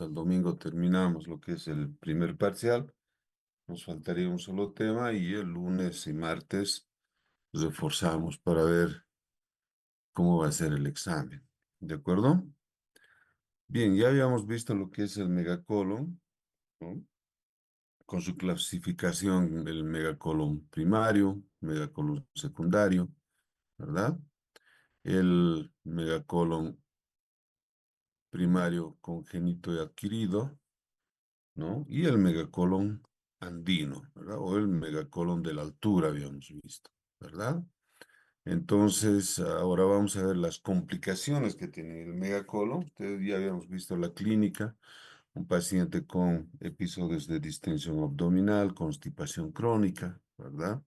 hasta el domingo terminamos lo que es el primer parcial. Nos faltaría un solo tema y el lunes y martes reforzamos para ver cómo va a ser el examen. ¿De acuerdo? Bien, ya habíamos visto lo que es el megacolon, ¿no? Con su clasificación, el megacolon primario, megacolon secundario, ¿verdad? El megacolon primario congénito y adquirido, ¿no? Y el megacolon andino, ¿verdad? O el megacolon de la altura, habíamos visto, ¿verdad? Entonces, ahora vamos a ver las complicaciones que tiene el megacolon. Ustedes ya habíamos visto la clínica, un paciente con episodios de distensión abdominal, constipación crónica, ¿verdad?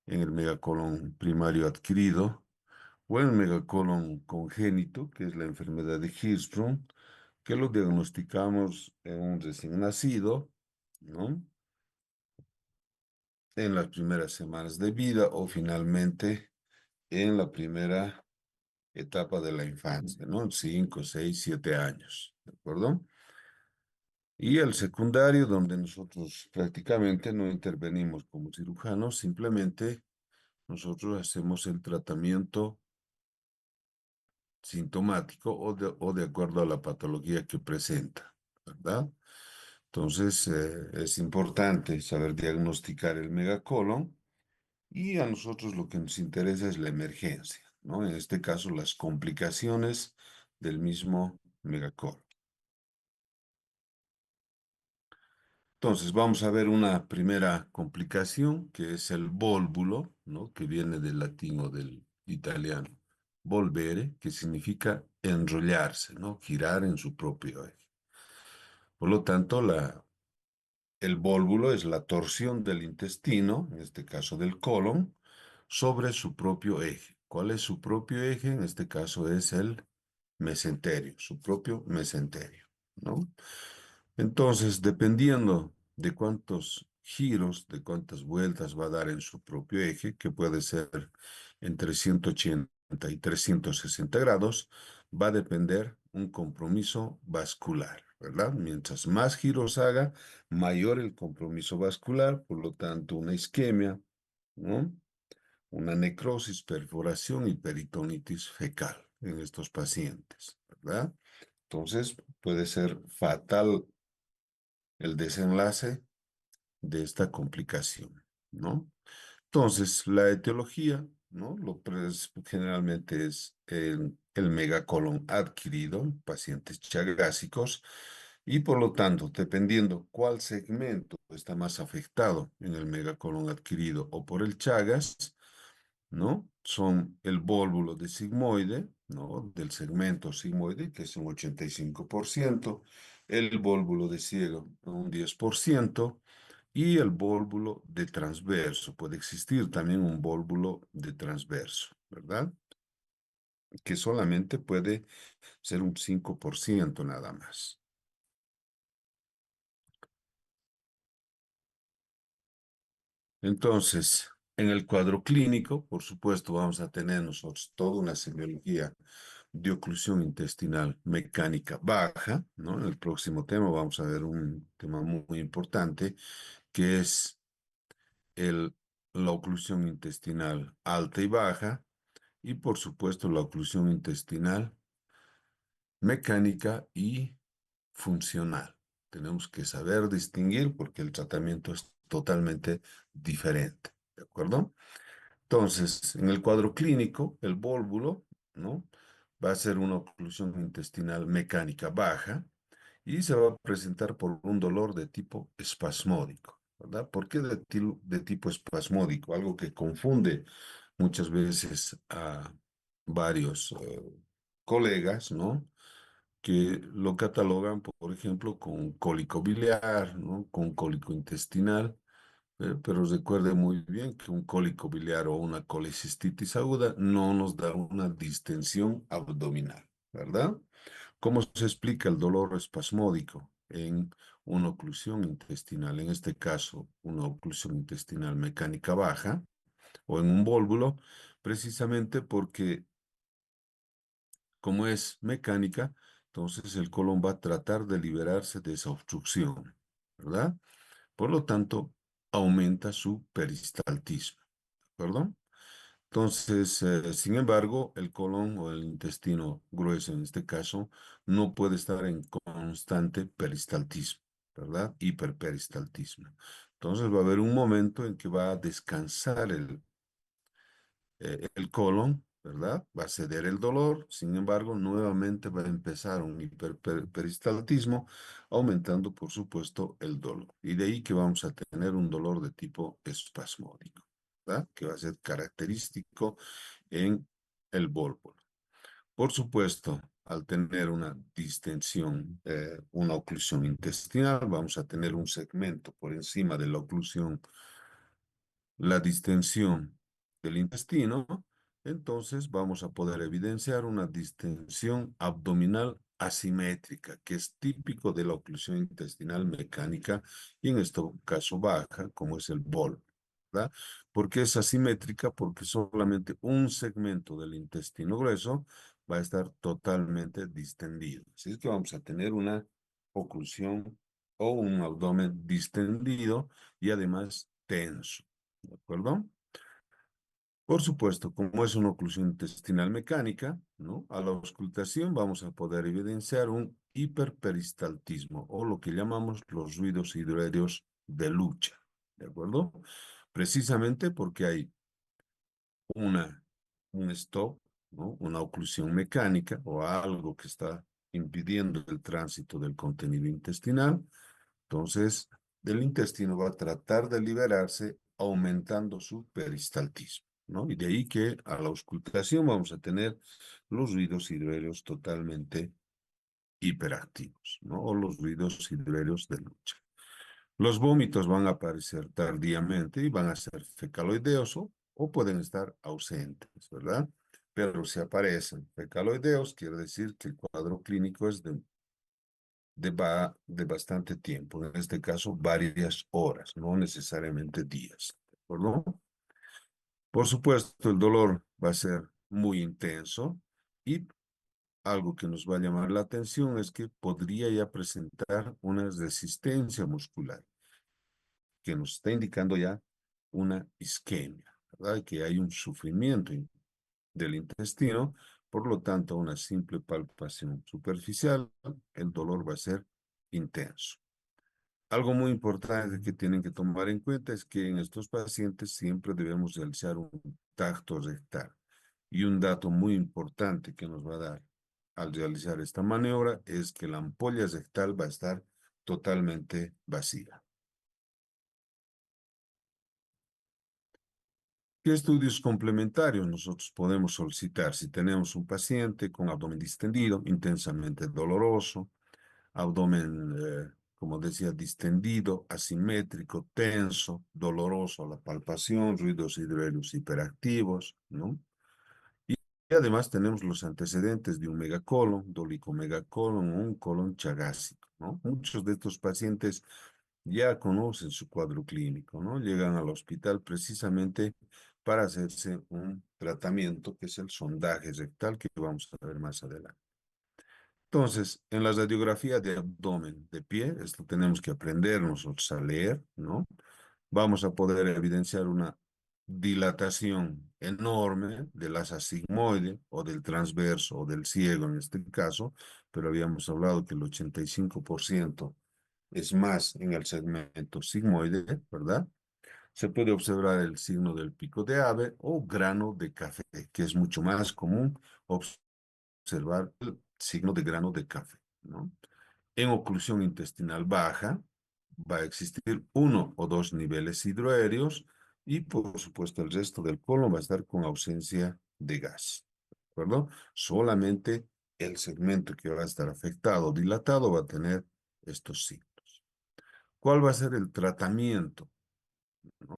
En el megacolon primario adquirido, o el megacolon congénito, que es la enfermedad de Hirschsprung, que lo diagnosticamos en un recién nacido, ¿no? En las primeras semanas de vida o finalmente en la primera etapa de la infancia, ¿no? En 5, 6, 7 años, ¿de acuerdo? Y el secundario, donde nosotros prácticamente no intervenimos como cirujanos, simplemente nosotros hacemos el tratamiento sintomático o de acuerdo a la patología que presenta, ¿verdad? Entonces, es importante saber diagnosticar el megacolon y a nosotros lo que nos interesa es la emergencia, ¿no? En este caso, las complicaciones del mismo megacolon. Entonces, vamos a ver una primera complicación, que es el vólvulo, ¿no? Que viene del latín o del italiano. Volvere, que significa enrollarse, ¿no? Girar en su propio eje. Por lo tanto, el vólvulo es la torsión del intestino, en este caso del colon, sobre su propio eje. ¿Cuál es su propio eje? En este caso es el mesenterio, su propio mesenterio, ¿no? Entonces, dependiendo de cuántos giros, de cuántas vueltas va a dar en su propio eje, que puede ser entre 180 y 360 grados, va a depender un compromiso vascular, ¿verdad? Mientras más giros haga, mayor el compromiso vascular, por lo tanto, una isquemia, ¿no? Una necrosis, perforación y peritonitis fecal en estos pacientes, ¿verdad? Entonces, puede ser fatal el desenlace de esta complicación, ¿no? Entonces, la etiología, ¿no? Generalmente es el megacolon adquirido en pacientes chagásicos y por lo tanto, dependiendo cuál segmento está más afectado en el megacolon adquirido o por el Chagas, ¿no? Son el vólvulo de sigmoide, ¿no? Del segmento sigmoide, que es un 85%, el vólvulo de ciego, un 10%, y el vólvulo de transverso. Puede existir también un vólvulo de transverso, ¿verdad? Que solamente puede ser un 5% nada más. Entonces, en el cuadro clínico, por supuesto, vamos a tener nosotros toda una semiología de oclusión intestinal mecánica baja, ¿no? En el próximo tema vamos a ver un tema muy importante, que es el, la oclusión intestinal alta y baja, y por supuesto la oclusión intestinal mecánica y funcional. Tenemos que saber distinguir porque el tratamiento es totalmente diferente, ¿de acuerdo? Entonces, en el cuadro clínico, el vólvulo, ¿no? Va a ser una oclusión intestinal mecánica baja y se va a presentar por un dolor de tipo espasmódico, ¿verdad? ¿Por qué de tipo espasmódico? Algo que confunde muchas veces a varios colegas, ¿no? Que lo catalogan, por ejemplo, con cólico biliar, ¿no? Con cólico intestinal. Pero recuerde muy bien que un cólico biliar o una colecistitis aguda no nos da una distensión abdominal, ¿verdad? ¿Cómo se explica el dolor espasmódico en una oclusión intestinal? En este caso, una oclusión intestinal mecánica baja o en un vólvulo, precisamente porque como es mecánica, entonces el colon va a tratar de liberarse de esa obstrucción, ¿verdad? Por lo tanto, aumenta su peristaltismo, ¿de acuerdo? Entonces, sin embargo, el colon o el intestino grueso en este caso no puede estar en constante peristaltismo, ¿verdad? Hiperperistaltismo. Entonces va a haber un momento en que va a descansar el colon, ¿verdad? Va a ceder el dolor, sin embargo, nuevamente va a empezar un hiperperistaltismo, aumentando, por supuesto, el dolor. Y de ahí que vamos a tener un dolor de tipo espasmódico, ¿verdad? Que va a ser característico en el bólvulo. Por supuesto, al tener una distensión, una oclusión intestinal, vamos a tener un segmento por encima de la oclusión, la distensión del intestino, entonces vamos a poder evidenciar una distensión abdominal asimétrica, que es típico de la oclusión intestinal mecánica y en este caso baja, como es el BOL, ¿verdad? ¿Por qué es asimétrica? Porque solamente un segmento del intestino grueso va a estar totalmente distendido. Así es que vamos a tener una oclusión o un abdomen distendido y además tenso. ¿De acuerdo? Por supuesto, como es una oclusión intestinal mecánica, ¿no? A la auscultación vamos a poder evidenciar un hiperperistaltismo o lo que llamamos los ruidos hidroaéreos de lucha. ¿De acuerdo? Precisamente porque hay una, un stop, ¿no? Una oclusión mecánica o algo que está impidiendo el tránsito del contenido intestinal. Entonces, el intestino va a tratar de liberarse aumentando su peristaltismo, ¿no? Y de ahí que a la auscultación vamos a tener los ruidos hidroaéreos totalmente hiperactivos, ¿no? O los ruidos hidroaéreos de lucha. Los vómitos van a aparecer tardíamente y van a ser fecaloideos o pueden estar ausentes, ¿verdad? Pero si aparecen fecaloideos, quiere decir que el cuadro clínico es de bastante tiempo, en este caso varias horas, no necesariamente días, ¿de acuerdo? Por supuesto, el dolor va a ser muy intenso y algo que nos va a llamar la atención es que podría ya presentar una resistencia muscular, que nos está indicando ya una isquemia, ¿verdad? Que hay un sufrimiento del intestino, por lo tanto, una simple palpación superficial, el dolor va a ser intenso. Algo muy importante que tienen que tomar en cuenta es que en estos pacientes siempre debemos realizar un tacto rectal. Y un dato muy importante que nos va a dar al realizar esta maniobra es que la ampolla rectal va a estar totalmente vacía. ¿Qué estudios complementarios nosotros podemos solicitar si tenemos un paciente con abdomen distendido, intensamente doloroso, abdomen, como decía, distendido, asimétrico, tenso, doloroso a la palpación, ruidos hidroaéreos hiperactivos, ¿no? Y además tenemos los antecedentes de un megacolon, dolicomegacolon o un colon chagásico, ¿no? Muchos de estos pacientes ya conocen su cuadro clínico, ¿no? Llegan al hospital precisamente para hacerse un tratamiento que es el sondaje rectal que vamos a ver más adelante. Entonces, en la radiografía de abdomen de pie, esto tenemos que aprender nosotros a leer, ¿no? Vamos a poder evidenciar una dilatación enorme del asa sigmoide o del transverso o del ciego en este caso, pero habíamos hablado que el 85% es más en el segmento sigmoide, ¿verdad? Se puede observar el signo del pico de ave o grano de café, que es mucho más común observar el signo de grano de café, ¿no? En oclusión intestinal baja va a existir uno o dos niveles hidroaéreos y por supuesto el resto del colon va a estar con ausencia de gas, ¿de acuerdo? Solamente el segmento que va a estar afectado, dilatado, va a tener estos signos. ¿Cuál va a ser el tratamiento? ¿No?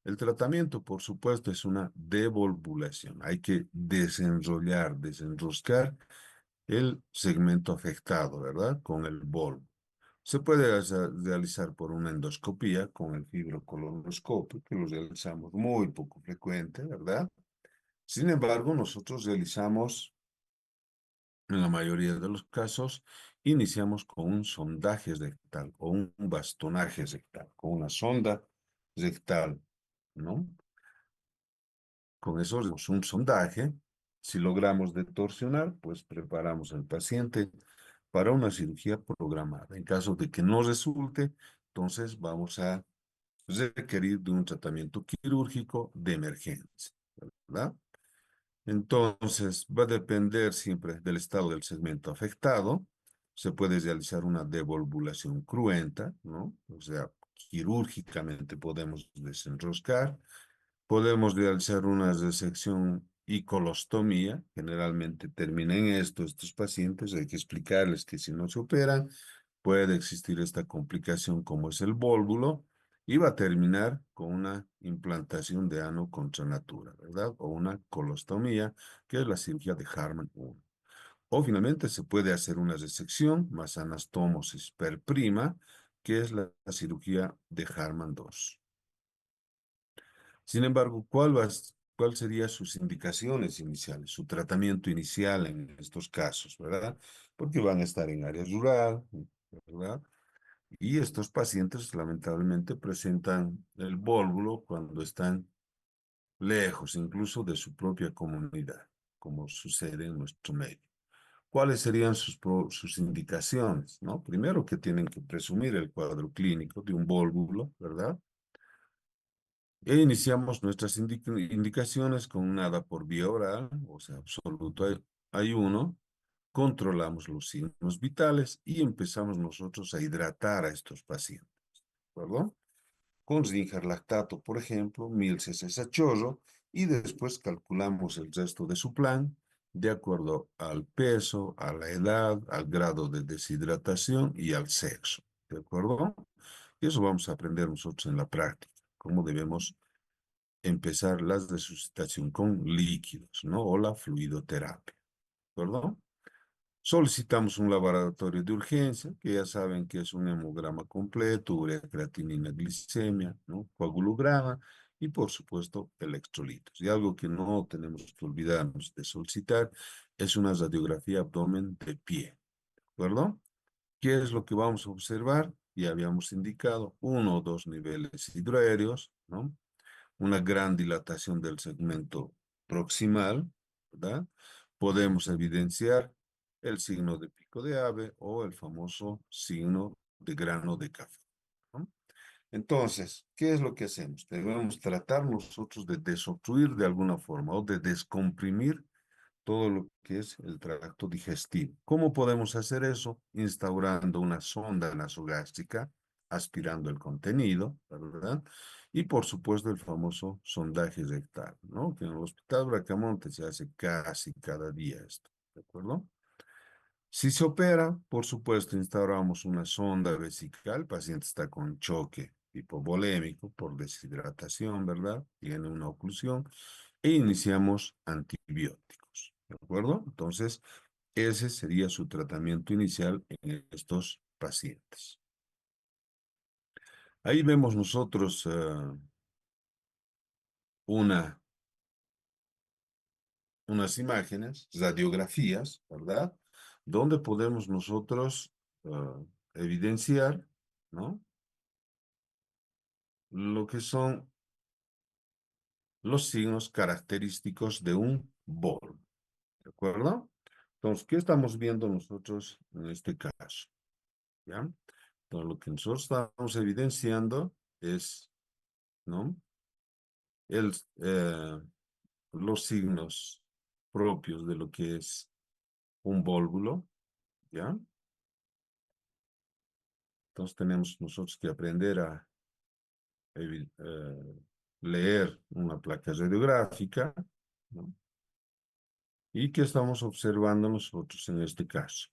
El tratamiento, por supuesto, es una devolvulación. Hay que desenrollar, desenroscar el segmento afectado, ¿verdad? Con el bulbo. Se puede realizar por una endoscopía con el fibrocolonoscopio, que lo realizamos muy poco frecuente, ¿verdad? Sin embargo, nosotros realizamos En la mayoría de los casos, iniciamos con un sondaje rectal o un bastonaje rectal, con una sonda rectal, ¿no? Con eso hacemos un sondaje. Si logramos detorsionar, pues preparamos al paciente para una cirugía programada. En caso de que no resulte, entonces vamos a requerir de un tratamiento quirúrgico de emergencia, ¿verdad? Entonces, va a depender siempre del estado del segmento afectado. Se puede realizar una devolvulación cruenta, ¿no? O sea, quirúrgicamente podemos desenroscar. Podemos realizar una resección y colostomía. Generalmente termina en esto. Estos pacientes hay que explicarles que si no se operan, puede existir esta complicación como es el vólvulo y va a terminar con una implantación de ano contra natura, ¿verdad? O una colostomía, que es la cirugía de Harman 1. O finalmente se puede hacer una resección más anastomosis per prima, que es la cirugía de Harman 2. Sin embargo, ¿cuál serían sus indicaciones iniciales, su tratamiento inicial en estos casos, ¿verdad? Porque van a estar en área rural, ¿verdad? Y estos pacientes lamentablemente presentan el vólvulo cuando están lejos, incluso de su propia comunidad, como sucede en nuestro medio. ¿Cuáles serían sus indicaciones? ¿No? Primero que tienen que presumir el cuadro clínico de un vólvulo, ¿verdad? E iniciamos nuestras indicaciones con nada por vía oral, o sea, absoluto ayuno, controlamos los signos vitales y empezamos nosotros a hidratar a estos pacientes, ¿verdad? Con zinc lactato, por ejemplo, 1000 cc a chorro, y después calculamos el resto de su plan de acuerdo al peso, a la edad, al grado de deshidratación y al sexo, ¿de acuerdo? Y eso vamos a aprender nosotros en la práctica, cómo debemos empezar la resucitación con líquidos, ¿no? O la fluidoterapia, ¿de acuerdo? Solicitamos un laboratorio de urgencia, que ya saben que es un hemograma completo, urea, creatinina, glicemia, ¿no? Coagulograma y, por supuesto, electrolitos. Y algo que no tenemos que olvidarnos de solicitar es una radiografía abdomen de pie, ¿de acuerdo? ¿Qué es lo que vamos a observar? Ya habíamos indicado 1 o 2 niveles hidroaéreos, ¿no? Una gran dilatación del segmento proximal, ¿verdad? Podemos evidenciar el signo de pico de ave o el famoso signo de grano de café, ¿no? Entonces, ¿qué es lo que hacemos? Debemos tratar nosotros de desobstruir de alguna forma o de descomprimir todo lo que es el tracto digestivo. ¿Cómo podemos hacer eso? Instaurando una sonda nasogástrica, aspirando el contenido, ¿verdad? Y por supuesto el famoso sondaje rectal, ¿no? Que en el Hospital Bracamonte se hace casi cada día esto, ¿de acuerdo? Si se opera, por supuesto, instauramos una sonda vesical. El paciente está con choque hipovolémico por deshidratación, ¿verdad? Tiene una oclusión e iniciamos antibióticos, ¿de acuerdo? Entonces, ese sería su tratamiento inicial en estos pacientes. Ahí vemos nosotros una, unas imágenes, radiografías, ¿verdad? Donde podemos nosotros evidenciar, ¿no? Lo que son los signos característicos de un bol, ¿de acuerdo? Entonces, ¿qué estamos viendo nosotros en este caso? ¿Ya? Entonces, lo que nosotros estamos evidenciando es, ¿no? El, eh, los signos propios de lo que es un vólvulo, ¿ya? Entonces, tenemos nosotros que aprender a leer una placa radiográfica, ¿no? ¿Y qué estamos observando nosotros en este caso?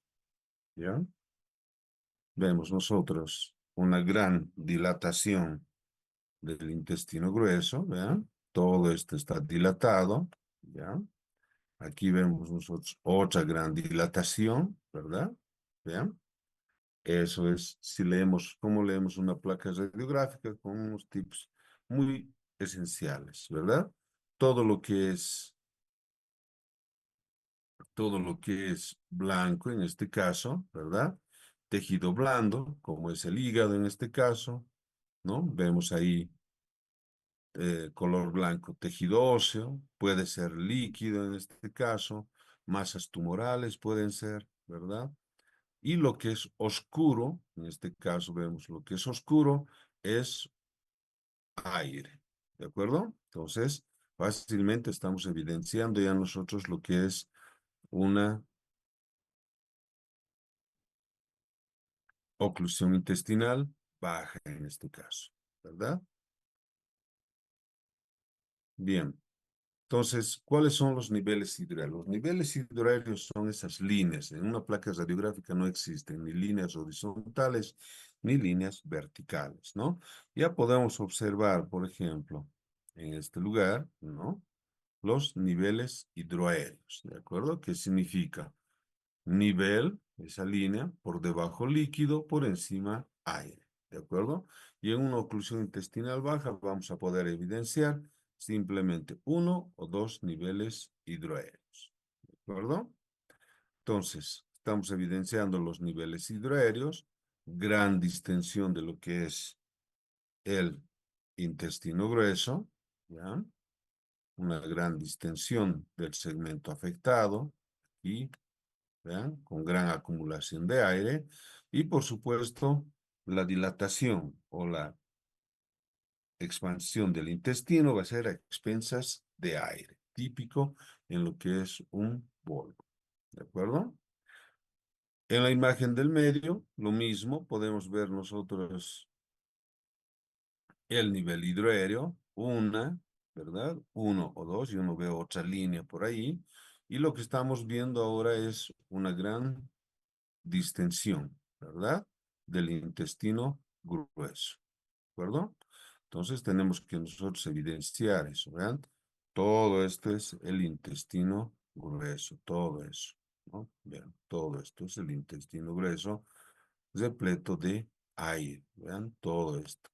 ¿Ya? Vemos nosotros una gran dilatación del intestino grueso, ¿vean? Todo esto está dilatado, ¿ya? Aquí vemos nosotros otra gran dilatación, ¿verdad? ¿Vean? Eso es, si leemos, cómo leemos una placa radiográfica con unos tips muy esenciales, ¿verdad? Todo lo que es todo lo que es blanco en este caso, ¿verdad? Tejido blando, como es el hígado en este caso, ¿no? Vemos ahí color blanco, tejido óseo, puede ser líquido en este caso, masas tumorales pueden ser, ¿verdad? Y lo que es oscuro, en este caso vemos lo que es oscuro, es aire, ¿de acuerdo? Entonces, fácilmente estamos evidenciando ya nosotros lo que es una oclusión intestinal baja en este caso, ¿verdad? Bien. Entonces, ¿cuáles son los niveles hidráulicos? Los niveles hidráulicos son esas líneas. En una placa radiográfica no existen ni líneas horizontales ni líneas verticales, ¿no? Ya podemos observar, por ejemplo, en este lugar, ¿no? Los niveles hidroaéreos, ¿de acuerdo? ¿Qué significa? Nivel, esa línea, por debajo líquido, por encima aire, ¿de acuerdo? Y en una oclusión intestinal baja vamos a poder evidenciar simplemente uno o dos niveles hidroaéreos, ¿de acuerdo? Entonces, estamos evidenciando los niveles hidroaéreos, gran distensión de lo que es el intestino grueso, ¿ya? Una gran distensión del segmento afectado y ¿vean? Con gran acumulación de aire y por supuesto la dilatación o la expansión del intestino va a ser a expensas de aire, típico en lo que es un bolo, ¿de acuerdo? En la imagen del medio, lo mismo, podemos ver nosotros el nivel hidroaéreo, una, ¿verdad? Uno o dos, yo no veo otra línea por ahí, y lo que estamos viendo ahora es una gran distensión, ¿verdad? Del intestino grueso, ¿de acuerdo? Entonces tenemos que nosotros evidenciar eso, ¿vean? Todo esto es el intestino grueso, todo eso, ¿no? Vean, todo esto es el intestino grueso repleto de aire, vean, todo esto,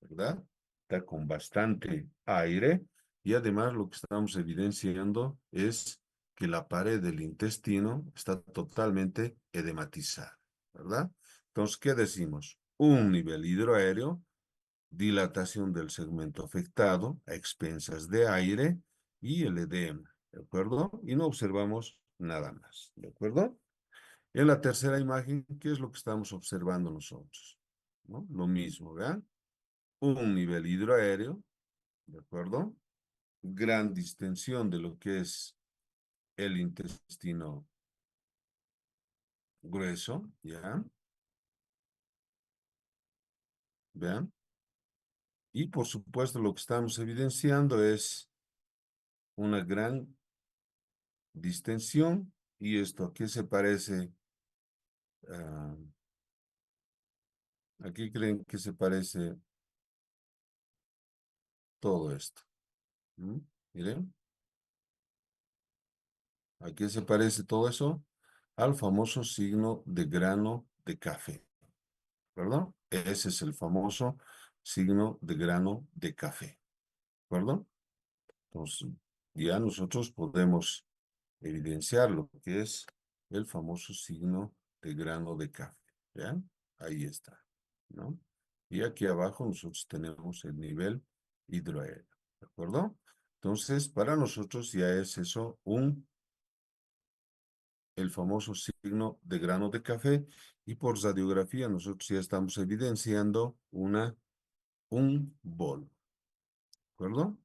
¿verdad? Está con bastante aire y además lo que estamos evidenciando es que la pared del intestino está totalmente edematizada, ¿verdad? Entonces, ¿qué decimos? Un nivel hidroaéreo, dilatación del segmento afectado a expensas de aire y el edema, ¿de acuerdo? Y no observamos nada más, ¿de acuerdo? En la tercera imagen, ¿qué es lo que estamos observando nosotros? ¿No? Lo mismo, ¿vean? Un nivel hidroaéreo, ¿de acuerdo? Gran distensión de lo que es el intestino grueso, ¿ya? ¿Vean? Y por supuesto lo que estamos evidenciando es una gran distensión. ¿Y esto a qué se parece? Ah, ¿A qué creen que se parece todo esto? ¿Mm? Miren, ¿a qué se parece todo eso? Al famoso signo de grano de café, ¿verdad? Ese es el famoso signo de grano de café, ¿verdad? Entonces, ya nosotros podemos evidenciar lo que es el famoso signo de grano de café, ¿vean? Ahí está, ¿no? Y aquí abajo nosotros tenemos el nivel hidroaéreo, ¿de acuerdo? Entonces, para nosotros ya es eso el famoso signo de grano de café y por radiografía nosotros ya estamos evidenciando un bolo, ¿de acuerdo?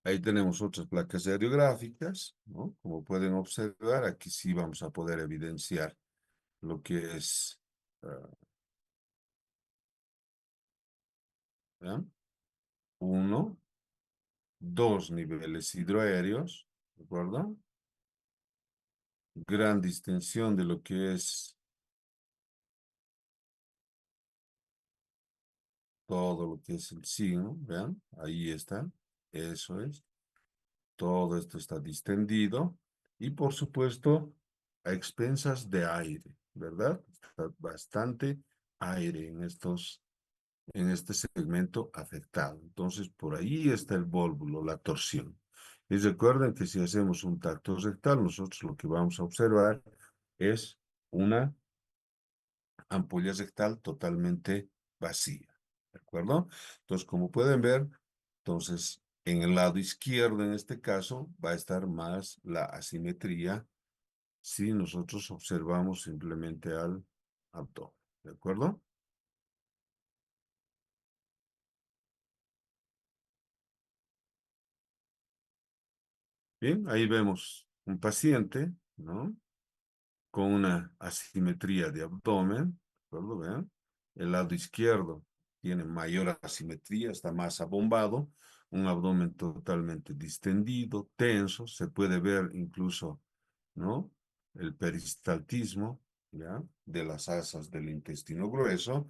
Ahí tenemos otras placas radiográficas, ¿no? Como pueden observar, aquí sí vamos a poder evidenciar lo que es, ah, ¿vean? Uno, dos niveles hidroaéreos, ¿de acuerdo? Gran distensión de lo que es todo lo que es el signo, ¿vean? Ahí está, eso es. Todo esto está distendido y por supuesto a expensas de aire, ¿verdad? Está bastante aire en estos en este segmento afectado. Entonces, por ahí está el vólvulo, la torsión. Y recuerden que si hacemos un tacto rectal, nosotros lo que vamos a observar es una ampolla rectal totalmente vacía. ¿De acuerdo? Entonces, como pueden ver, entonces, en el lado izquierdo, en este caso, va a estar más la asimetría si nosotros observamos simplemente al abdomen. ¿De acuerdo? Bien, ahí vemos un paciente, ¿no? Con una asimetría de abdomen, ¿de acuerdo? Vean, el lado izquierdo tiene mayor asimetría, está más abombado, un abdomen totalmente distendido, tenso, se puede ver incluso, ¿no? El peristaltismo, ¿ya? De las asas del intestino grueso.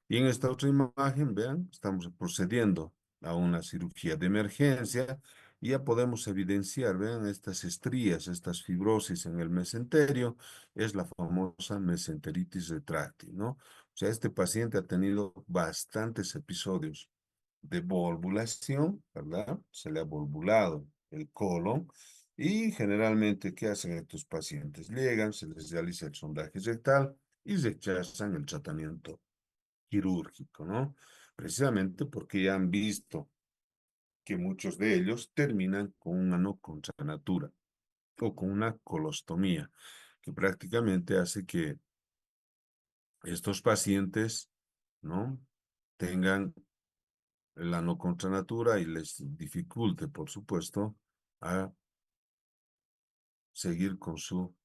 Y en esta otra imagen, vean, estamos procediendo a una cirugía de emergencia y ya podemos evidenciar, vean, estas estrías, estas fibrosis en el mesenterio, es la famosa mesenteritis retráctil, ¿no? O sea, este paciente ha tenido bastantes episodios de volvulación, ¿verdad? Se le ha volvulado el colon y generalmente, ¿qué hacen estos pacientes? Llegan, se les realiza el sondaje rectal y rechazan el tratamiento quirúrgico, ¿no? Precisamente porque ya han visto que muchos de ellos terminan con un ano contra natura o con una colostomía, que prácticamente hace que estos pacientes, ¿no? Tengan la no contra natura y les dificulte, por supuesto, a seguir con su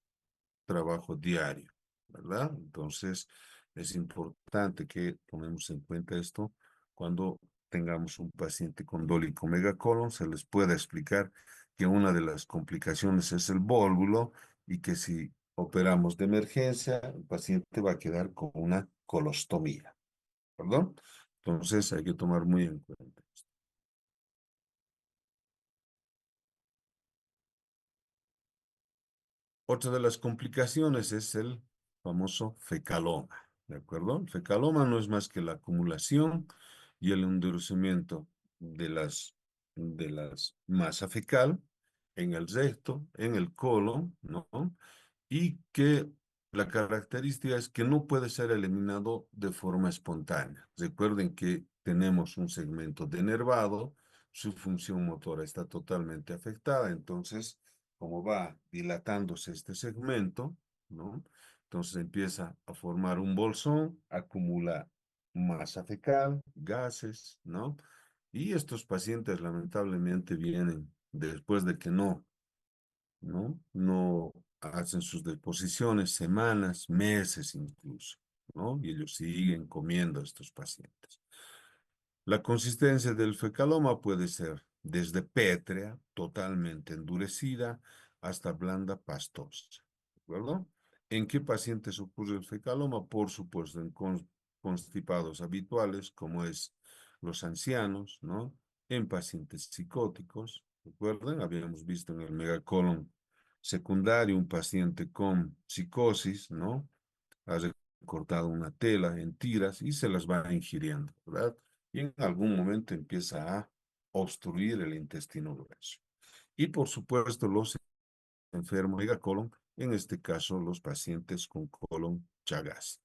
trabajo diario, ¿verdad? Entonces, es importante que tomemos en cuenta esto cuando tengamos un paciente con dólico megacolon, se les pueda explicar que una de las complicaciones es el vólvulo y que si operamos de emergencia, el paciente va a quedar con una colostomía, ¿perdón? Entonces, hay que tomar muy en cuenta. Otra de las complicaciones es el famoso fecaloma, ¿de acuerdo? El fecaloma no es más que la acumulación y el endurecimiento de las masa fecal en el recto, en el colon, ¿no? Y que la característica es que no puede ser eliminado de forma espontánea. Recuerden que tenemos un segmento denervado, su función motora está totalmente afectada, entonces, como va dilatándose este segmento, ¿no? Entonces empieza a formar un bolsón, acumula masa fecal, gases, ¿no? Y estos pacientes lamentablemente vienen después de que ¿no? No hacen sus deposiciones semanas, meses incluso, ¿no? Y ellos siguen comiendo a estos pacientes. La consistencia del fecaloma puede ser desde pétrea, totalmente endurecida, hasta blanda pastosa, ¿de acuerdo? ¿En qué pacientes ocurre el fecaloma? Por supuesto, en constipados habituales, como es los ancianos, ¿no? En pacientes psicóticos, ¿recuerdan? Habíamos visto en el megacolon secundario un paciente con psicosis, ¿no? Ha recortado una tela en tiras y se las va ingiriendo, ¿verdad? Y en algún momento empieza a obstruir el intestino grueso. Y por supuesto, los enfermos de colon, en este caso los pacientes con colon chagásico.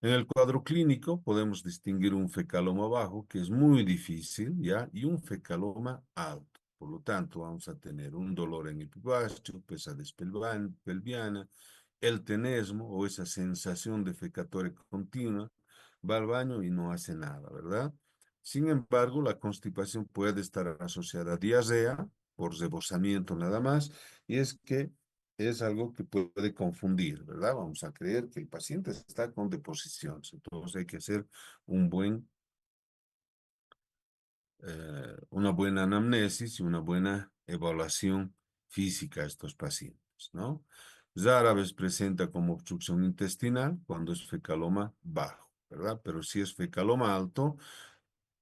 En el cuadro clínico podemos distinguir un fecaloma bajo, que es muy difícil, ¿ya? Y un fecaloma alto. Por lo tanto, vamos a tener un dolor en el epigastrio, pesadez pelviana, el tenesmo o esa sensación defecatoria continua, va al baño y no hace nada, ¿verdad? Sin embargo, la constipación puede estar asociada a diarrea por rebosamiento nada más, y es que es algo que puede confundir, ¿verdad? Vamos a creer que el paciente está con deposiciones, entonces hay que hacer un una buena anamnesis y una buena evaluación física a estos pacientes, ¿no? Rara vez presenta como obstrucción intestinal cuando es fecaloma bajo, ¿verdad? Pero si es fecaloma alto,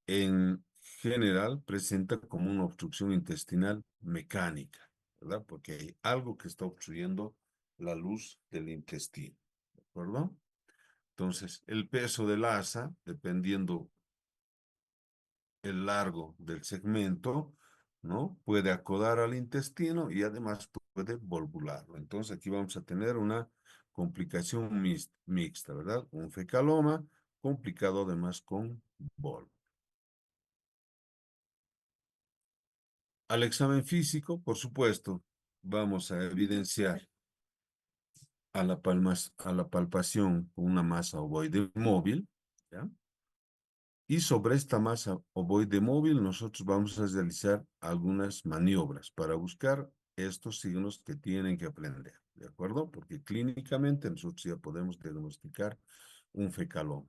en general presenta como una obstrucción intestinal mecánica, ¿verdad? Porque hay algo que está obstruyendo la luz del intestino, ¿de acuerdo? Entonces, el peso del asa, dependiendo el largo del segmento, ¿no? Puede acodar al intestino y además puede volvularlo. Entonces, aquí vamos a tener una complicación mixta, ¿verdad? Un fecaloma complicado además con bol. Al examen físico, por supuesto, vamos a evidenciar a la palpación con una masa ovoide móvil, ¿ya? Y sobre esta masa ovoide móvil nosotros vamos a realizar algunas maniobras para buscar estos signos que tienen que aprender, ¿de acuerdo? Porque clínicamente nosotros ya podemos diagnosticar un fecaloma.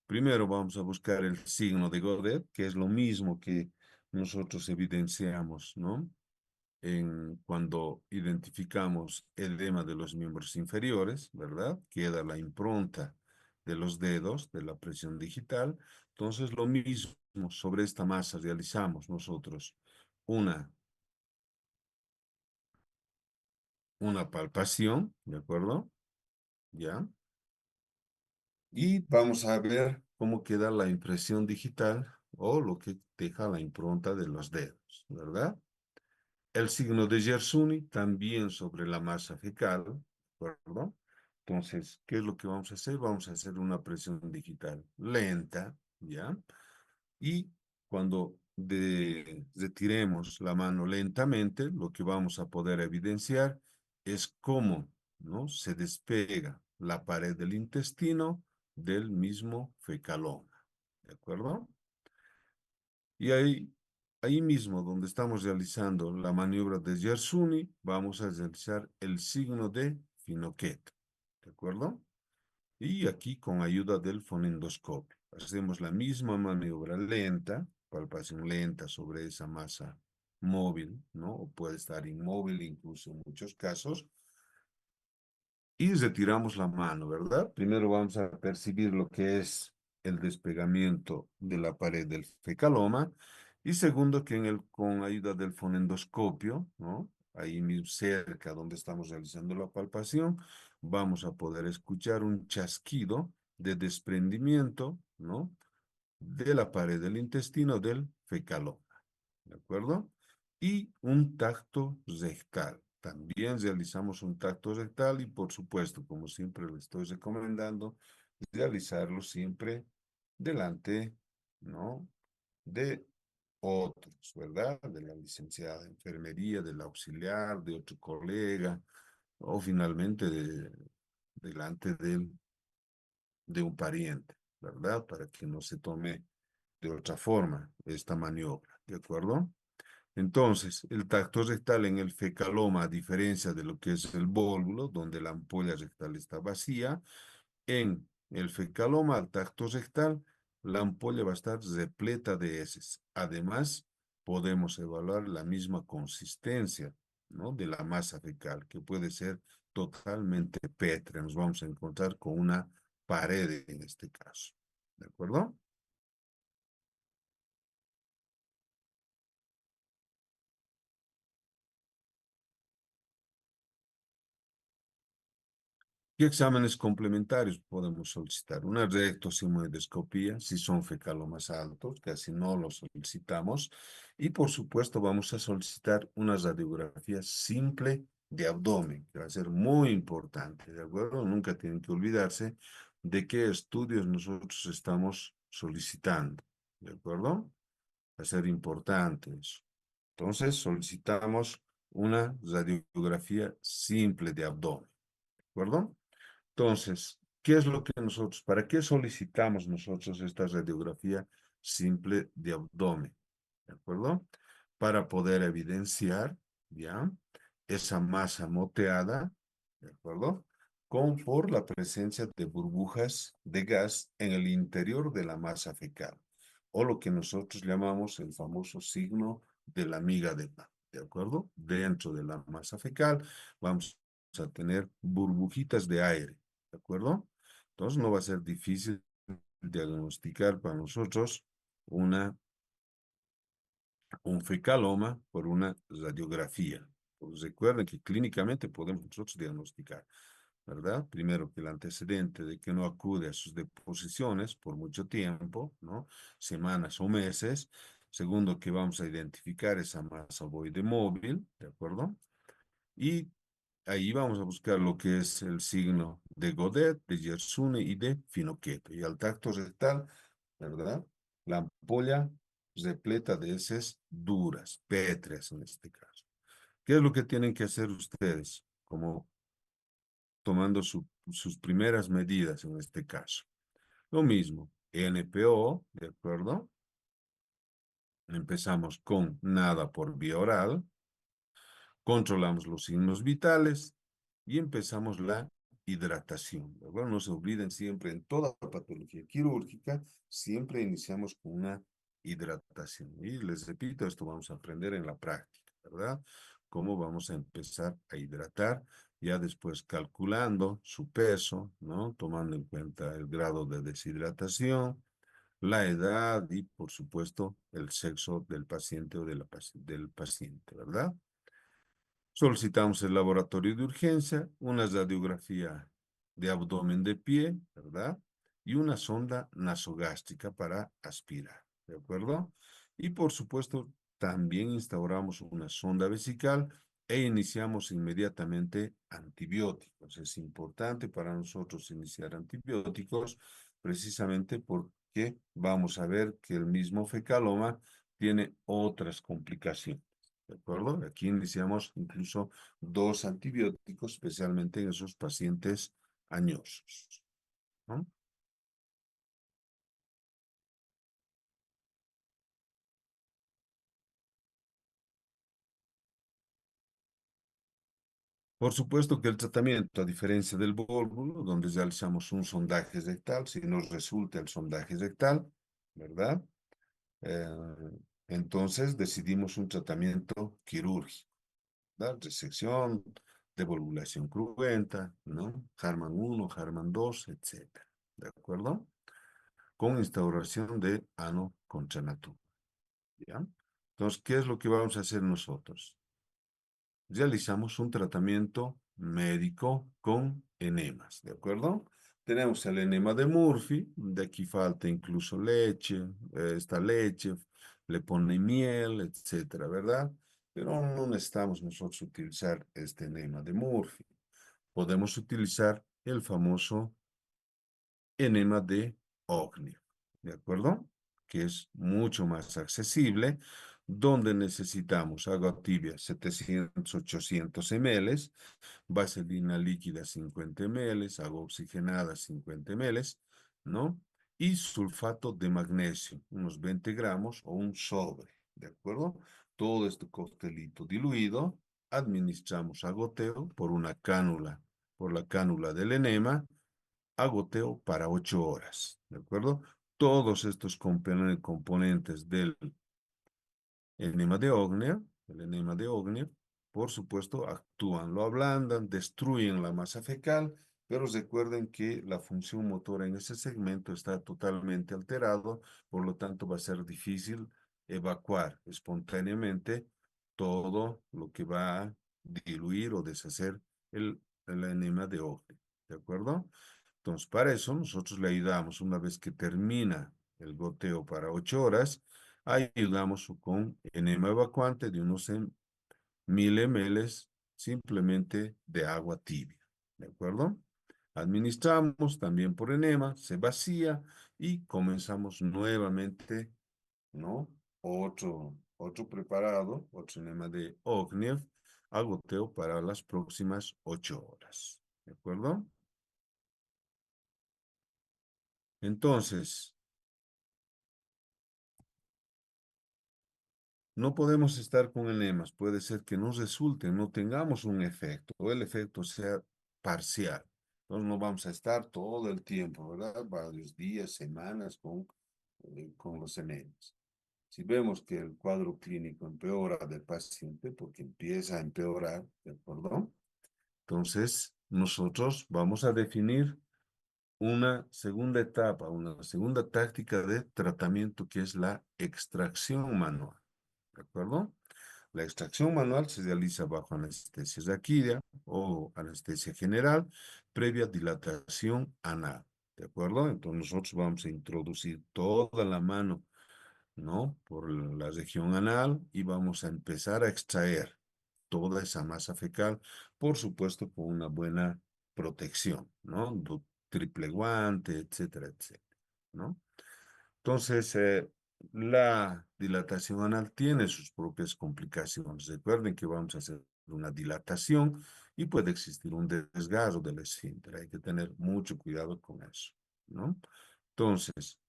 Primero vamos a buscar el signo de Godet, que es lo mismo que nosotros evidenciamos, ¿no? Cuando identificamos el edema de los miembros inferiores, ¿verdad? Queda la impronta de los dedos de la presión digital. Entonces, lo mismo sobre esta masa realizamos nosotros una, una palpación, ¿de acuerdo? ¿Ya? Y vamos a ver cómo queda la impresión digital o lo que deja la impronta de los dedos, ¿verdad? El signo de Gersuni también sobre la masa fecal, ¿de acuerdo? Entonces, ¿qué es lo que vamos a hacer? Vamos a hacer una presión digital lenta, ¿ya? Y cuando retiremos la mano lentamente, lo que vamos a poder evidenciar es cómo, ¿no? Se despega la pared del intestino del mismo fecaloma, ¿de acuerdo? Y ahí mismo, donde estamos realizando la maniobra de Gersuni, vamos a realizar el signo de Finoket, ¿de acuerdo? Y aquí con ayuda del fonendoscopio. Hacemos la misma maniobra lenta, palpación lenta sobre esa masa móvil, ¿no? O puede estar inmóvil incluso en muchos casos, y retiramos la mano, ¿verdad? Primero vamos a percibir lo que es el despegamiento de la pared del fecaloma y segundo que con ayuda del fonendoscopio, ¿no? Ahí mismo cerca donde estamos realizando la palpación, vamos a poder escuchar un chasquido de desprendimiento, ¿no? De la pared del intestino del fecaloma. ¿De acuerdo? Y un tacto rectal. También realizamos un tacto rectal y por supuesto, como siempre le estoy recomendando, realizarlo siempre delante, ¿no? De otros, ¿verdad? De la licenciada de enfermería, del auxiliar, de otro colega, o finalmente delante de un pariente, ¿verdad? Para que no se tome de otra forma esta maniobra, ¿de acuerdo? Entonces, el tacto rectal en el fecaloma, a diferencia de lo que es el vólvulo, donde la ampolla rectal está vacía, en el fecaloma, al tacto rectal, la ampolla va a estar repleta de heces. Además, podemos evaluar la misma consistencia, ¿no? De la masa fecal, que puede ser totalmente pétrea. Nos vamos a encontrar con una pared en este caso. ¿De acuerdo? ¿Qué exámenes complementarios podemos solicitar? Una rectosigmoidoscopía, si son fecalomas altos, casi no los solicitamos. Y por supuesto vamos a solicitar una radiografía simple de abdomen, que va a ser muy importante, ¿de acuerdo? Nunca tienen que olvidarse de qué estudios nosotros estamos solicitando, ¿de acuerdo? Va a ser importante eso. Entonces solicitamos una radiografía simple de abdomen, ¿de acuerdo? Entonces, ¿qué es lo que nosotros, para qué solicitamos nosotros esta radiografía simple de abdomen? ¿De acuerdo? Para poder evidenciar, ¿ya? Esa masa moteada, ¿de acuerdo? Por la presencia de burbujas de gas en el interior de la masa fecal, o lo que nosotros llamamos el famoso signo de la miga de pan, ¿de acuerdo? Dentro de la masa fecal vamos a tener burbujitas de aire, ¿de acuerdo? Entonces no va a ser difícil diagnosticar para nosotros una, un fecaloma por una radiografía. Pues recuerden que clínicamente podemos nosotros diagnosticar, ¿verdad? Primero, que el antecedente de que no acude a sus deposiciones por mucho tiempo, ¿no? Semanas o meses. Segundo, que vamos a identificar esa masa ovoide móvil, ¿de acuerdo? Y ahí vamos a buscar lo que es el signo de Godet, de Yersune y de Finocheto. Y al tacto rectal, ¿verdad? La ampolla repleta de heces duras, pétreas en este caso. ¿Qué es lo que tienen que hacer ustedes? Como tomando sus primeras medidas en este caso. Lo mismo, NPO, ¿de acuerdo? Empezamos con nada por vía oral, controlamos los signos vitales y empezamos la hidratación. ¿De acuerdo? No se olviden siempre, en toda patología quirúrgica, siempre iniciamos con una hidratación. Y les repito, esto vamos a aprender en la práctica, ¿verdad? Cómo vamos a empezar a hidratar, ya después calculando su peso, ¿no? Tomando en cuenta el grado de deshidratación, la edad y, por supuesto, el sexo del paciente o de del paciente, ¿verdad? Solicitamos el laboratorio de urgencia, una radiografía de abdomen de pie, ¿verdad? Y una sonda nasogástrica para aspirar, ¿de acuerdo? Y por supuesto, también instauramos una sonda vesical e iniciamos inmediatamente antibióticos. Es importante para nosotros iniciar antibióticos precisamente porque vamos a ver que el mismo fecaloma tiene otras complicaciones. ¿De acuerdo? Aquí iniciamos incluso 2 antibióticos, especialmente en esos pacientes añosos, ¿no? Por supuesto que el tratamiento, a diferencia del vólvulo, donde realizamos un sondaje rectal, si nos resulta el sondaje rectal, ¿verdad? Eh, entonces decidimos un tratamiento quirúrgico, ¿verdad? Resección, devolvulación cruenta, ¿no? Harman 1, Harman 2, etcétera. ¿De acuerdo? Con instauración de ano contra natura, ¿ya? Entonces, ¿qué es lo que vamos a hacer nosotros? Realizamos un tratamiento médico con enemas, ¿de acuerdo? Tenemos el enema de Murphy, de aquí falta incluso leche, esta leche, le pone miel, etcétera, ¿verdad? Pero no necesitamos nosotros utilizar este enema de Murphy. Podemos utilizar el famoso enema de Ogniv, ¿de acuerdo? Que es mucho más accesible, donde necesitamos agua tibia 700-800 ml, vaselina líquida 50 ml, agua oxigenada 50 ml, ¿no? Y sulfato de magnesio, unos 20 gramos o un sobre, ¿de acuerdo? Todo este coctelito diluido, administramos a goteo por la cánula del enema, a goteo para 8 horas, ¿de acuerdo? Todos estos componentes del enema de Ogner, el enema de Ogner, por supuesto, actúan, lo ablandan, destruyen la masa fecal, pero recuerden que la función motora en ese segmento está totalmente alterado, por lo tanto va a ser difícil evacuar espontáneamente todo lo que va a diluir o deshacer el enema de Ogner, ¿de acuerdo? Entonces, para eso nosotros le ayudamos una vez que termina el goteo para 8 horas, ayudamos con enema evacuante de unos 1000 ml simplemente de agua tibia, ¿de acuerdo? Administramos también por enema, se vacía y comenzamos nuevamente, ¿no? Otro preparado, otro enema de Ognev, a goteo para las próximas 8 horas, ¿de acuerdo? Entonces, no podemos estar con enemas, puede ser que nos resulte, no tengamos un efecto, o el efecto sea parcial. Entonces no vamos a estar todo el tiempo, ¿verdad? Varios días, semanas con los enemas. Si vemos que el cuadro clínico empeora del paciente, porque empieza a empeorar, ¿de acuerdo? Entonces nosotros vamos a definir una segunda etapa, una segunda táctica de tratamiento que es la extracción manual, ¿de acuerdo? La extracción manual se realiza bajo anestesia raquídea o anestesia general, previa dilatación anal. ¿De acuerdo? Entonces nosotros vamos a introducir toda la mano, ¿no? Por la región anal y vamos a empezar a extraer toda esa masa fecal, por supuesto con una buena protección, ¿no? Triple guante, etcétera, etcétera, ¿no? Entonces, la dilatación anal tiene sus propias complicaciones. Recuerden que vamos a hacer una dilatación y puede existir un desgarro del esfínter. Hay que tener mucho cuidado con eso, ¿no? Entonces,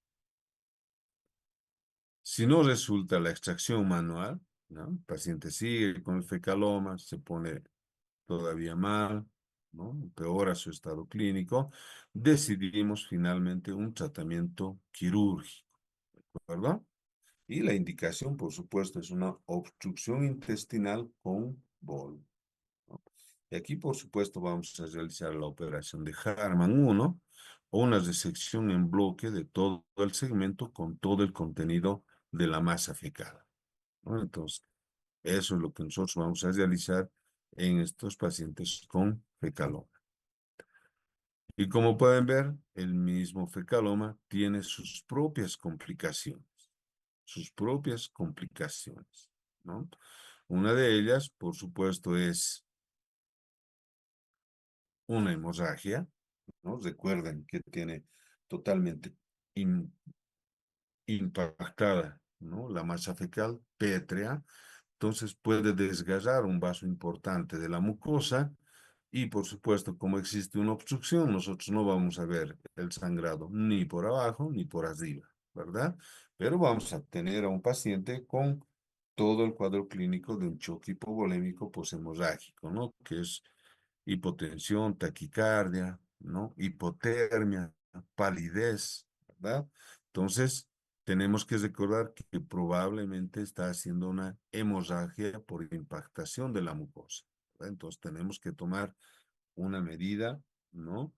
si no resulta la extracción manual, ¿no? El paciente sigue con el fecaloma, se pone todavía mal, ¿no? Empeora su estado clínico, decidimos finalmente un tratamiento quirúrgico, ¿verdad? Y la indicación, por supuesto, es una obstrucción intestinal con bol, ¿no? Y aquí, por supuesto, vamos a realizar la operación de Harman 1 o una resección en bloque de todo el segmento con todo el contenido de la masa fecal, ¿no? Entonces, eso es lo que nosotros vamos a realizar en estos pacientes con fecaloma. Y como pueden ver, el mismo fecaloma tiene sus propias complicaciones, ¿no? Una de ellas, por supuesto, es una hemorragia, ¿no? Recuerden que tiene totalmente in- impactada, ¿no? La masa fecal pétrea, entonces puede desgarrar un vaso importante de la mucosa y por supuesto, como existe una obstrucción, nosotros no vamos a ver el sangrado ni por abajo ni por arriba, ¿verdad? Pero vamos a tener a un paciente con todo el cuadro clínico de un choque hipovolémico poshemorrágico, ¿no? Que es hipotensión, taquicardia, ¿no? Hipotermia, palidez, ¿verdad? Entonces, tenemos que recordar que probablemente está haciendo una hemorragia por impactación de la mucosa, ¿verdad? Entonces, tenemos que tomar una medida, ¿no?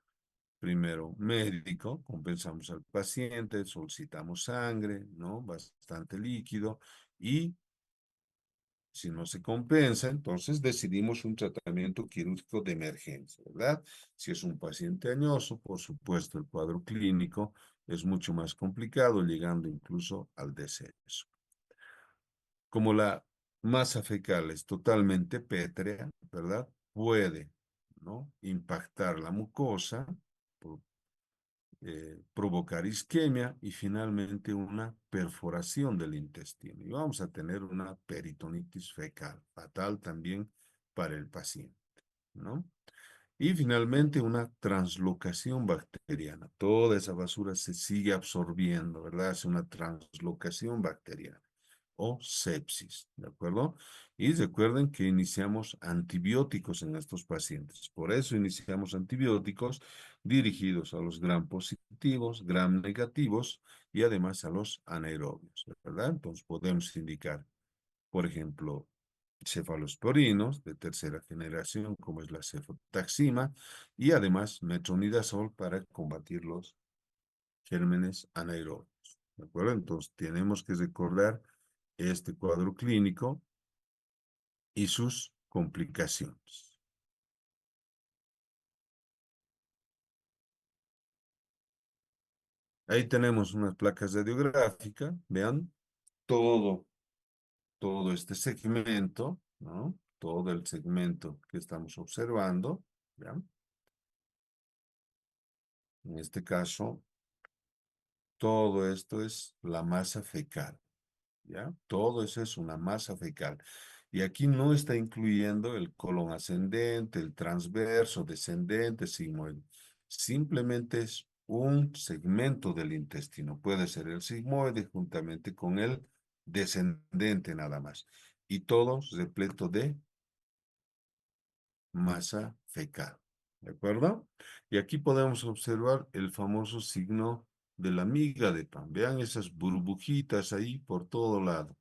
Primero, médico, compensamos al paciente, solicitamos sangre, ¿no? Bastante líquido y si no se compensa, entonces decidimos un tratamiento quirúrgico de emergencia, ¿verdad? Si es un paciente añoso, por supuesto, el cuadro clínico es mucho más complicado, llegando incluso al deceso. Como la masa fecal es totalmente pétrea, ¿verdad? Puede, ¿no? Impactar la mucosa, provocar isquemia y finalmente una perforación del intestino. Y vamos a tener una peritonitis fecal, fatal también para el paciente, ¿no? Y finalmente una translocación bacteriana. Toda esa basura se sigue absorbiendo, ¿verdad? Es una translocación bacteriana o sepsis, ¿de acuerdo? Y recuerden que iniciamos antibióticos en estos pacientes. Por eso iniciamos antibióticos dirigidos a los gram positivos, gram negativos y además a los anaerobios, ¿verdad? Entonces podemos indicar, por ejemplo, cefalosporinos de tercera generación, como es la cefotaxima, y además metronidazol para combatir los gérmenes anaerobios. ¿De acuerdo? Entonces, tenemos que recordar este cuadro clínico y sus complicaciones. Ahí tenemos unas placas radiográficas, vean, todo, todo este segmento, ¿no? Todo el segmento que estamos observando, ¿vean? En este caso, todo esto es la masa fecal. ¿Ya? Todo eso es una masa fecal. Y aquí no está incluyendo el colon ascendente, el transverso, descendente, sigmoide. Simplemente es un segmento del intestino. Puede ser el sigmoide juntamente con el descendente nada más. Y todo repleto de masa fecal. ¿De acuerdo? Y aquí podemos observar el famoso signo de la miga de pan. Vean esas burbujitas ahí por todo lado,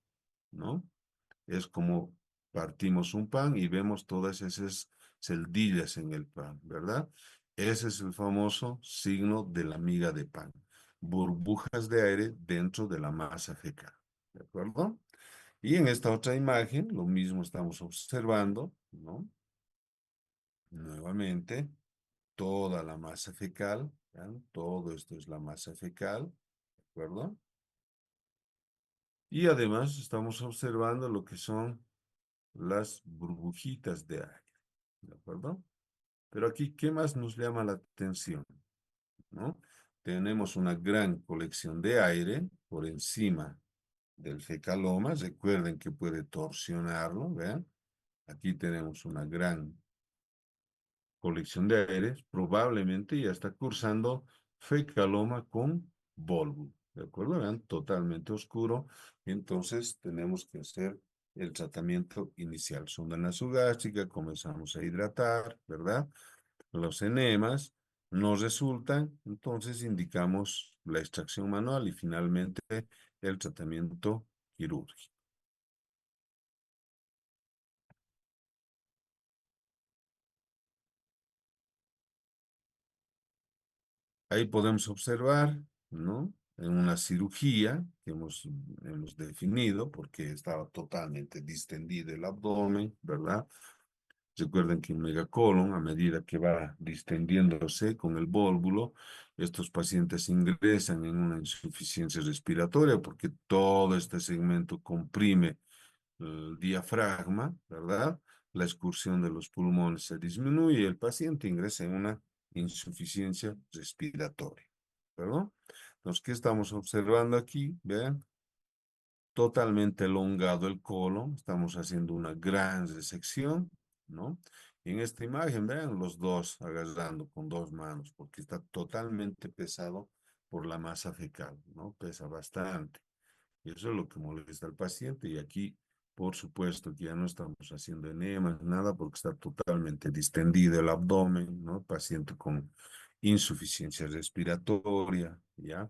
¿no? Es como partimos un pan y vemos todas esas celdillas en el pan, ¿verdad? Ese es el famoso signo de la miga de pan. Burbujas de aire dentro de la masa fecal, ¿de acuerdo? Y en esta otra imagen, lo mismo estamos observando, ¿no? Nuevamente, toda la masa fecal, ¿vean? Todo esto es la masa fecal, ¿de acuerdo? Y además estamos observando lo que son las burbujitas de aire, ¿de acuerdo? Pero aquí, ¿qué más nos llama la atención? ¿No? Tenemos una gran colección de aire por encima del fecaloma. Recuerden que puede torsionarlo, ¿vean? Aquí tenemos una gran colección de aire, probablemente ya está cursando fecaloma con volvo, ¿de acuerdo? Vean, totalmente oscuro. Entonces tenemos que hacer el tratamiento inicial. Sonda nasogástrica, comenzamos a hidratar, ¿verdad? Los enemas no resultan, entonces indicamos la extracción manual y finalmente el tratamiento quirúrgico. Ahí podemos observar, ¿no? En una cirugía que hemos definido porque estaba totalmente distendido el abdomen, ¿verdad? Recuerden que un megacolon, a medida que va distendiéndose con el vólvulo, estos pacientes ingresan en una insuficiencia respiratoria porque todo este segmento comprime el diafragma, ¿verdad? La excursión de los pulmones se disminuye y el paciente ingresa en una insuficiencia respiratoria, ¿verdad? Entonces, ¿qué estamos observando aquí? Vean, totalmente elongado el colon, estamos haciendo una gran resección, ¿no? Y en esta imagen, vean los dos agarrando con dos manos, porque está totalmente pesado por la masa fecal, ¿no? Pesa bastante. Y eso es lo que molesta al paciente. Y aquí, por supuesto, que ya no estamos haciendo enemas, nada, porque está totalmente distendido el abdomen, ¿no? Paciente con insuficiencia respiratoria, ¿ya?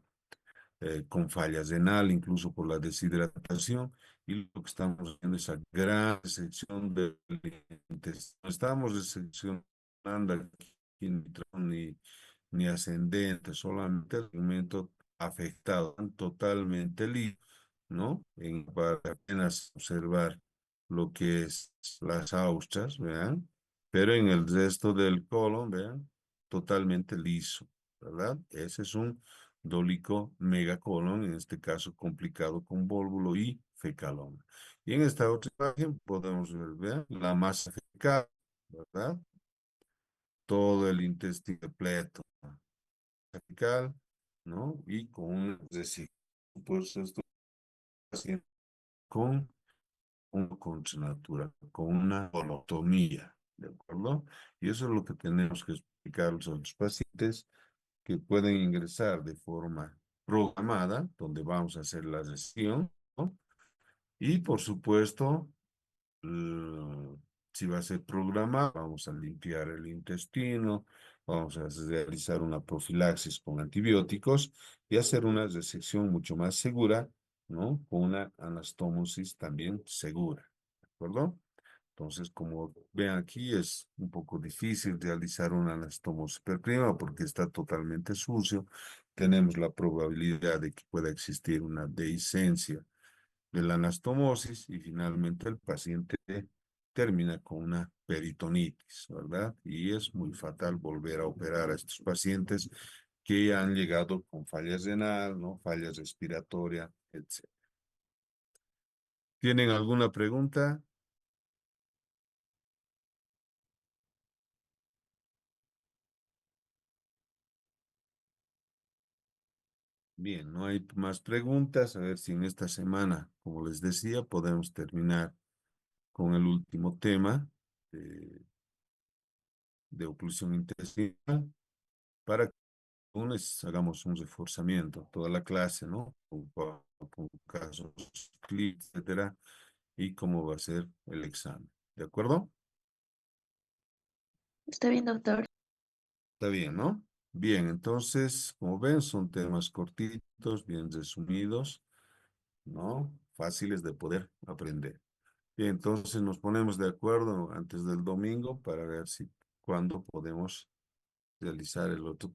Con falla renal, incluso por la deshidratación, y lo que estamos haciendo es esa gran sección del intestino. Estamos reseccionando aquí ni ascendente, solamente el segmento afectado, totalmente liso, ¿no? Para apenas observar lo que es las austras, vean, pero en el resto del colon, vean, totalmente liso, ¿verdad? Ese es un dólico megacolon, en este caso complicado con vólvulo y fecaloma. Y en esta otra imagen podemos ver, vean, la masa fecal, ¿verdad? Todo el intestino completo, fecal, ¿no? Y con un residuo, pues esto haciendo con un contranatura, con una colotomía, ¿de acuerdo? Y eso es lo que tenemos que explicarles a los pacientes que pueden ingresar de forma programada, donde vamos a hacer la sesión, ¿no? Y por supuesto, eh, si va a ser programado, vamos a limpiar el intestino, vamos a realizar una profilaxis con antibióticos y hacer una resección mucho más segura, ¿no? Con una anastomosis también segura, ¿de acuerdo? Entonces, como ven aquí, es un poco difícil realizar una anastomosis hiperprima porque está totalmente sucio. Tenemos la probabilidad de que pueda existir una dehiscencia de la anastomosis y finalmente el paciente termina con una peritonitis, ¿verdad? Y es muy fatal volver a operar a estos pacientes que han llegado con falla renal, ¿no? Falla respiratoria, etc. ¿Tienen alguna pregunta? Bien, no hay más preguntas. A ver si en esta semana, como les decía, podemos terminar con el último tema de oclusión intestinal para que lunes hagamos un reforzamiento, toda la clase, ¿no? Con casos, clics, etcétera, y cómo va a ser el examen. ¿De acuerdo? Está bien, doctor. Está bien, ¿no? Bien, entonces, como ven, son temas cortitos, bien resumidos, ¿no? Fáciles de poder aprender. Y entonces nos ponemos de acuerdo antes del domingo para ver si cuándo podemos realizar el otro